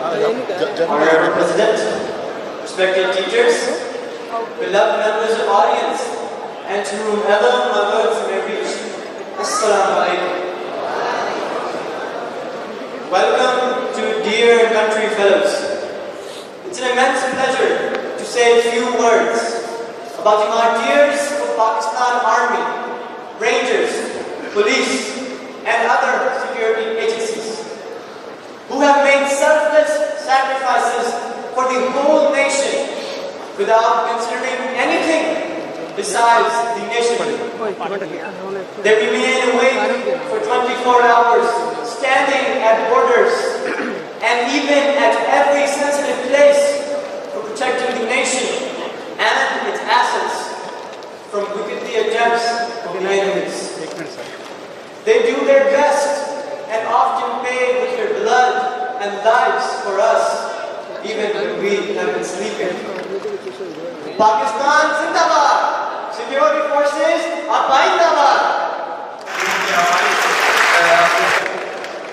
Honorable President, respected teachers, beloved members of audience, and to whomever my words may reach, Assalamu alaikum. Welcome to dear country fellows. It's an immense pleasure to say a few words about the martyrs of Pakistan Army, Rangers, Police, and other security agencies who have made selfless sacrifices for the whole nation without considering anything besides the nation. They remain awake for 24 hours, standing at borders and even at every sensitive place for protecting the nation and its assets from wicked attempts of the enemies. They do their best and often pay with their blood and lives for us, even when we have been sleeping. Pakistan Zindabad! Security forces, Apayindabad!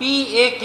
PAK।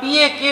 PAK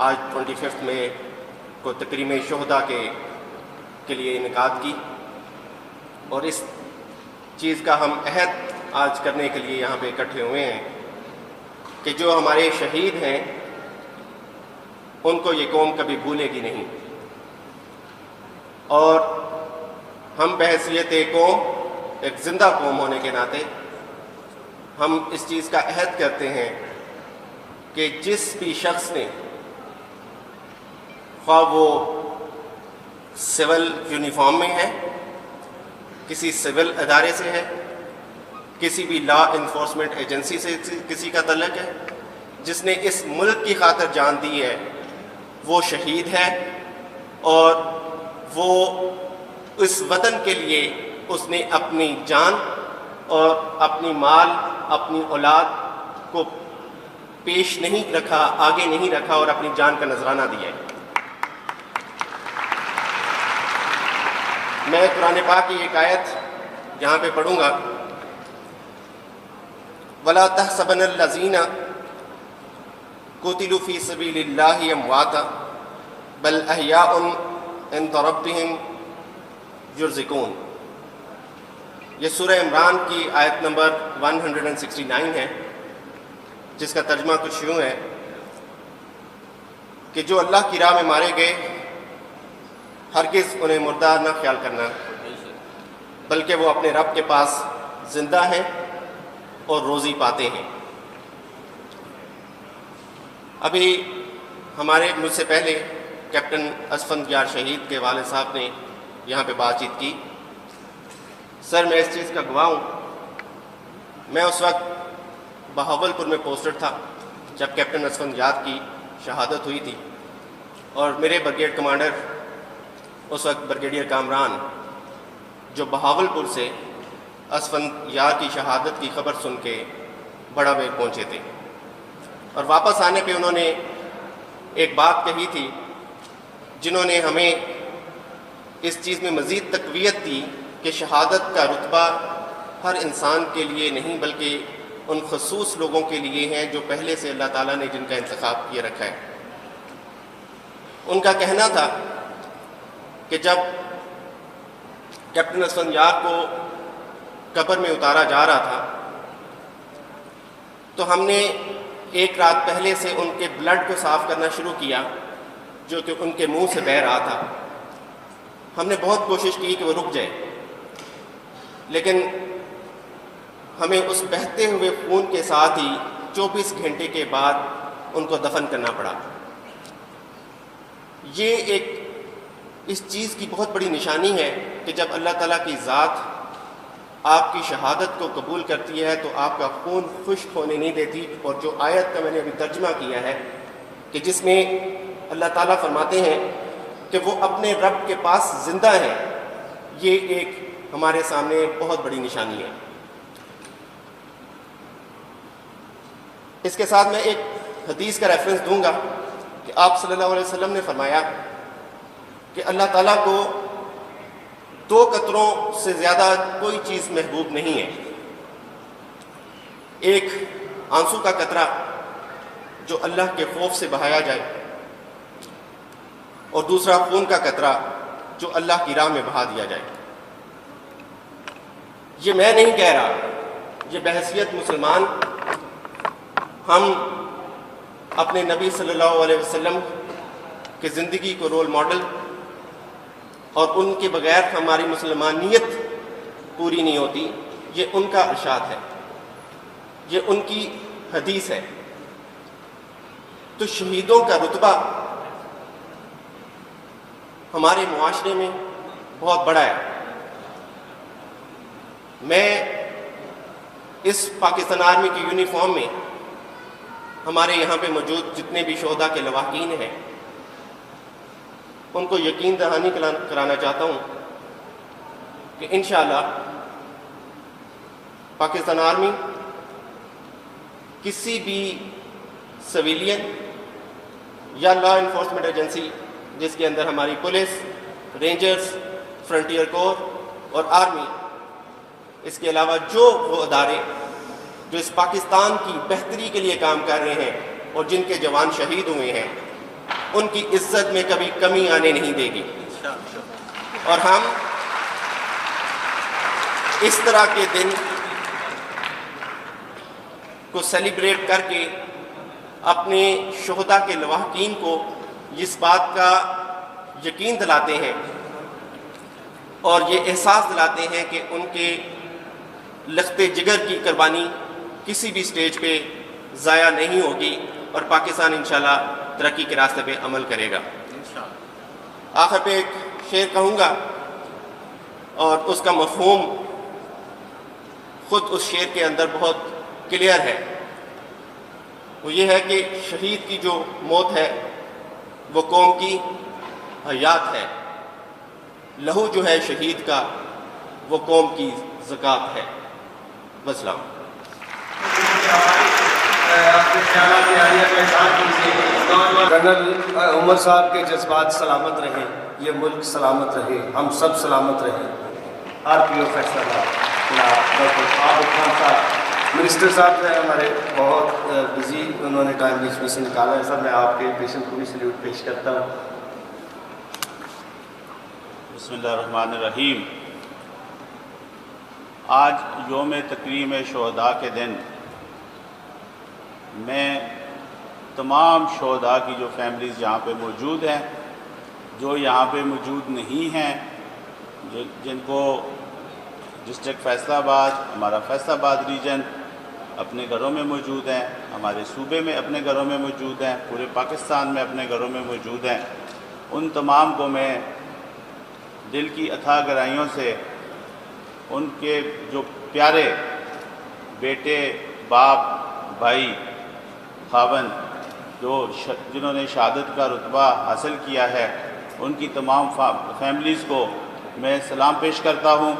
آج 25 مئی کو تکریم شہداء کے لیے انعقاد کی، اور اس چیز کا ہم عہد آج کرنے کے لیے یہاں پہ اکٹھے ہوئے ہیں کہ جو ہمارے شہید ہیں ان کو یہ قوم کبھی بھولے گی نہیں، اور ہم بحیثیت ایک قوم، ایک زندہ قوم ہونے کے ناطے ہم اس چیز کا عہد کرتے ہیں کہ جس بھی شخص نے، خواہ وہ سول یونیفارم میں ہے، کسی سول ادارے سے ہے، کسی بھی لا انفورسمنٹ ایجنسی سے کسی کا تعلق ہے، جس نے اس ملک کی خاطر جان دی ہے وہ شہید ہے، اور وہ اس وطن کے لیے اس نے اپنی جان اور اپنی مال، اپنی اولاد کو پیش نہیں رکھا، آگے نہیں رکھا، اور اپنی جان کا نذرانہ دیا ہے۔ میں قرآن پاک کی ایک آیت یہاں پہ پڑھوں گا، وَلَا تَحْسَبَنَّ الَّذِينَ قُتِلُوا فِي سَبِيلِ اللَّهِ أَمْوَاتًا بَلْ أَحْيَاءٌ عِندَ رَبِّهِمْ يُرْزِقُونَ۔ یہ سورہ عمران کی آیت نمبر 169 ہے، جس کا ترجمہ کچھ یوں ہے کہ جو اللہ کی راہ میں مارے گئے ہرگز انہیں مردہ نہ خیال کرنا، بلکہ وہ اپنے رب کے پاس زندہ ہیں اور روزی پاتے ہیں۔ ابھی ہمارے مجھ سے پہلے کیپٹن اسفند یار شہید کے والد صاحب نے یہاں پہ بات چیت کی۔ سر، میں اس چیز کا گواہ ہوں، میں اس وقت بہاول پور میں پوسٹڈ تھا جب کیپٹن اسفند یار کی شہادت ہوئی تھی، اور میرے بریگیڈ کمانڈر اس وقت بریگیڈیئر کامران، جو بہاول پور سے اسفند یار کی شہادت کی خبر سن کے بڑا بیر پہنچے تھے، اور واپس آنے پہ انہوں نے ایک بات کہی تھی جنہوں نے ہمیں اس چیز میں مزید تقویت دی کہ شہادت کا رتبہ ہر انسان کے لیے نہیں بلکہ ان خصوص لوگوں کے لیے ہیں جو پہلے سے اللہ تعالیٰ نے جن کا انتخاب کیے رکھا ہے۔ ان کا کہنا تھا کہ جب کیپٹن اسفند یار کو قبر میں اتارا جا رہا تھا تو ہم نے ایک رات پہلے سے ان کے بلڈ کو صاف کرنا شروع کیا جو کہ ان کے منہ سے بہہ رہا تھا۔ ہم نے بہت کوشش کی کہ وہ رک جائے، لیکن ہمیں اس بہتے ہوئے خون کے ساتھ ہی 24 گھنٹے کے بعد ان کو دفن کرنا پڑا۔ یہ ایک اس چیز کی بہت بڑی نشانی ہے کہ جب اللہ تعالیٰ کی ذات آپ کی شہادت کو قبول کرتی ہے تو آپ کا خون خشک ہونے نہیں دیتی، اور جو آیت کا میں نے ابھی ترجمہ کیا ہے کہ جس میں اللہ تعالیٰ فرماتے ہیں کہ وہ اپنے رب کے پاس زندہ ہیں، یہ ایک ہمارے سامنے بہت بڑی نشانی ہے۔ اس کے ساتھ میں ایک حدیث کا ریفرنس دوں گا کہ آپ صلی اللہ علیہ وسلم نے فرمایا کہ اللہ تعالیٰ کو 2 قطروں سے زیادہ کوئی چیز محبوب نہیں ہے، ایک آنسو کا قطرہ جو اللہ کے خوف سے بہایا جائے، اور دوسرا خون کا قطرہ جو اللہ کی راہ میں بہا دیا جائے۔ یہ میں نہیں کہہ رہا، یہ بحیثیت مسلمان ہم اپنے نبی صلی اللہ علیہ وسلم کی زندگی کو رول ماڈل، اور ان کے بغیر ہماری مسلمانیت پوری نہیں ہوتی، یہ ان کا ارشاد ہے، یہ ان کی حدیث ہے۔ تو شہیدوں کا رتبہ ہمارے معاشرے میں بہت بڑا ہے۔ میں اس پاکستان آرمی کی یونیفارم میں ہمارے یہاں پہ موجود جتنے بھی شہداء کے لواحقین ہیں ان کو یقین دہانی کرانا چاہتا ہوں کہ انشاءاللہ پاکستان آرمی کسی بھی سویلین یا لا انفورسمنٹ ایجنسی جس کے اندر ہماری پولیس، رینجرز، فرنٹیئر کور اور آرمی، اس کے علاوہ جو وہ ادارے جو اس پاکستان کی بہتری کے لیے کام کر رہے ہیں اور جن کے جوان شہید ہوئے ہیں، ان کی عزت میں کبھی کمی آنے نہیں دے گی، اور ہم اس طرح کے دن کو سیلیبریٹ کر کے اپنے شہداء کے لواحقین کو اس بات کا یقین دلاتے ہیں اور یہ احساس دلاتے ہیں کہ ان کے لخت جگر کی قربانی کسی بھی سٹیج پہ ضائع نہیں ہوگی اور پاکستان انشاءاللہ ترقی کے راستے پہ عمل کرے گا۔ آخر پہ ایک شعر کہوں گا اور اس کا مفہوم خود اس شعر کے اندر بہت کلیئر ہے، وہ یہ ہے کہ شہید کی جو موت ہے وہ قوم کی حیات ہے، لہو جو ہے شہید کا وہ قوم کی زکوٰۃ ہے۔ وسلام۔ جنرل عمر صاحب کے جذبات سلامت رہیں، یہ ملک سلامت رہے، ہم سب سلامت رہیں۔ آر پی او فیصلہ ڈاکٹر عابد خان صاحب، منسٹر صاحب ہیں ہمارے بہت بزی، انہوں نے ٹائم بیچ میں سے نکالا ہے، سر میں آپ کے پیشنٹ کو بھی سلیوٹ پیش کرتا ہوں۔ بسم اللہ الرحمن الرحیم۔ آج یوم تکریم شہداء کے دن میں تمام شہداء کی جو فیملیز یہاں پہ موجود ہیں، جو یہاں پہ موجود نہیں ہیں، جن کو ڈسٹرکٹ فیصل آباد، ہمارا فیصل آباد ریجن اپنے گھروں میں موجود ہیں، ہمارے صوبے میں اپنے گھروں میں موجود ہیں، پورے پاکستان میں اپنے گھروں میں موجود ہیں، ان تمام کو میں دل کی اتھاہ گہرائیوں سے ان کے جو پیارے بیٹے، باپ، بھائی، خاوند جنہوں نے شہادت کا رتبہ حاصل کیا ہے، ان کی تمام فیملیز کو میں سلام پیش کرتا ہوں،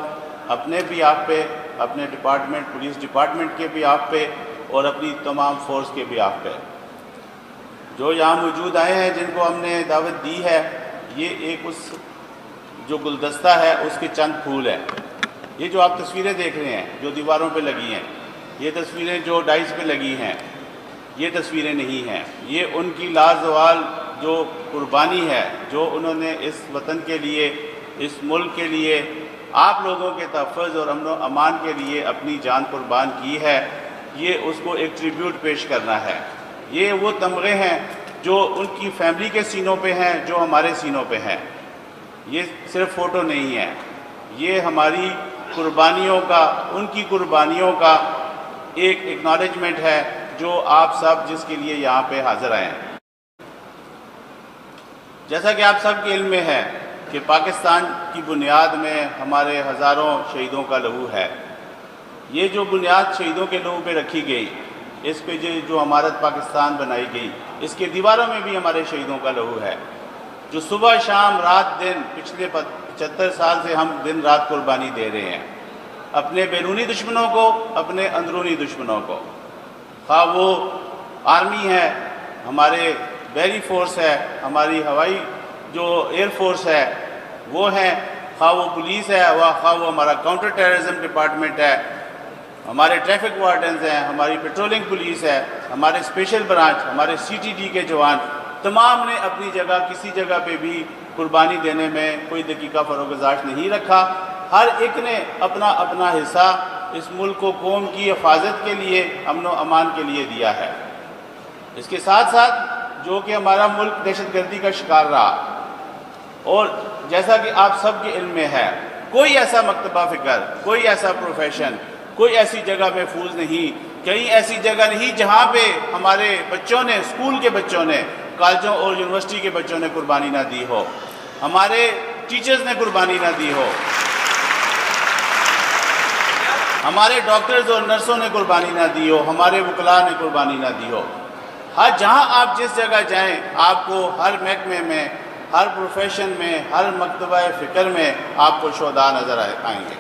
اپنے بھی آپ پہ، اپنے ڈپارٹمنٹ، پولیس ڈپارٹمنٹ کے بھی آپ پہ، اور اپنی تمام فورس کے بھی آپ پہ۔ جو یہاں موجود آئے ہیں، جن کو ہم نے دعوت دی ہے، یہ ایک اس جو گلدستہ ہے اس کے چند پھول ہیں۔ یہ جو آپ تصویریں دیکھ رہے ہیں جو دیواروں پہ لگی ہیں، یہ تصویریں جو ڈائز پہ لگی ہیں، یہ تصویریں نہیں ہیں، یہ ان کی لازوال جو قربانی ہے، جو انہوں نے اس وطن کے لیے، اس ملک کے لیے، آپ لوگوں کے تحفظ اور امن و امان کے لیے اپنی جان قربان کی ہے، یہ اس کو ایک ٹریبیوٹ پیش کرنا ہے۔ یہ وہ تمغے ہیں جو ان کی فیملی کے سینوں پہ ہیں، جو ہمارے سینوں پہ ہیں۔ یہ صرف فوٹو نہیں ہے، یہ ہماری قربانیوں کا، ان کی قربانیوں کا ایک ایکنالجمنٹ ہے جو آپ سب جس کے لیے یہاں پہ حاضر آئے ہیں۔ جیسا کہ آپ سب کے علم میں ہے کہ پاکستان کی بنیاد میں ہمارے ہزاروں شہیدوں کا لہو ہے۔ یہ جو بنیاد شہیدوں کے لہو پہ رکھی گئی، اس پہ جو عمارت پاکستان بنائی گئی، اس کے دیواروں میں بھی ہمارے شہیدوں کا لہو ہے، جو صبح شام رات دن پچھلے 75 سال سے ہم دن رات قربانی دے رہے ہیں، اپنے بیرونی دشمنوں کو، اپنے اندرونی دشمنوں کو، خواہ وہ آرمی ہے، ہمارے بحری فورس ہے، ہماری ہوائی جو ایئر فورس ہے وہ ہیں، خواہ وہ پولیس ہے، خواہ وہ ہمارا کاؤنٹر ٹیررزم ڈپارٹمنٹ ہے، ہمارے ٹریفک وارڈنز ہیں، ہماری پیٹرولنگ پولیس ہے، ہمارے اسپیشل برانچ، ہمارے CTD کے جوان، تمام نے اپنی جگہ کسی جگہ پہ بھی قربانی دینے میں کوئی دقیقہ فروگزاشت نہیں رکھا۔ ہر ایک نے اپنا اپنا حصہ اس ملک و قوم کی حفاظت کے لیے، امن و امان کے لیے دیا ہے۔ اس کے ساتھ ساتھ جو کہ ہمارا ملک دہشت گردی کا شکار رہا، اور جیسا کہ آپ سب کے علم میں ہے، کوئی ایسا مکتبہ فکر، کوئی ایسا پروفیشن، کوئی ایسی جگہ محفوظ نہیں، کہیں ایسی جگہ نہیں جہاں پہ ہمارے بچوں نے، اسکول کے بچوں نے، کالجوں اور یونیورسٹی کے بچوں نے قربانی نہ دی ہو، ہمارے ٹیچرز نے قربانی نہ دی ہو، ہمارے ڈاکٹرز اور نرسوں نے قربانی نہ دی ہو، ہمارے وکلاء نے قربانی نہ دی ہو۔ ہر جہاں آپ جس جگہ جائیں، آپ کو ہر محکمے میں، ہر پروفیشن میں، ہر مکتبہ فکر میں آپ کو شہداء نظر آئیں گے۔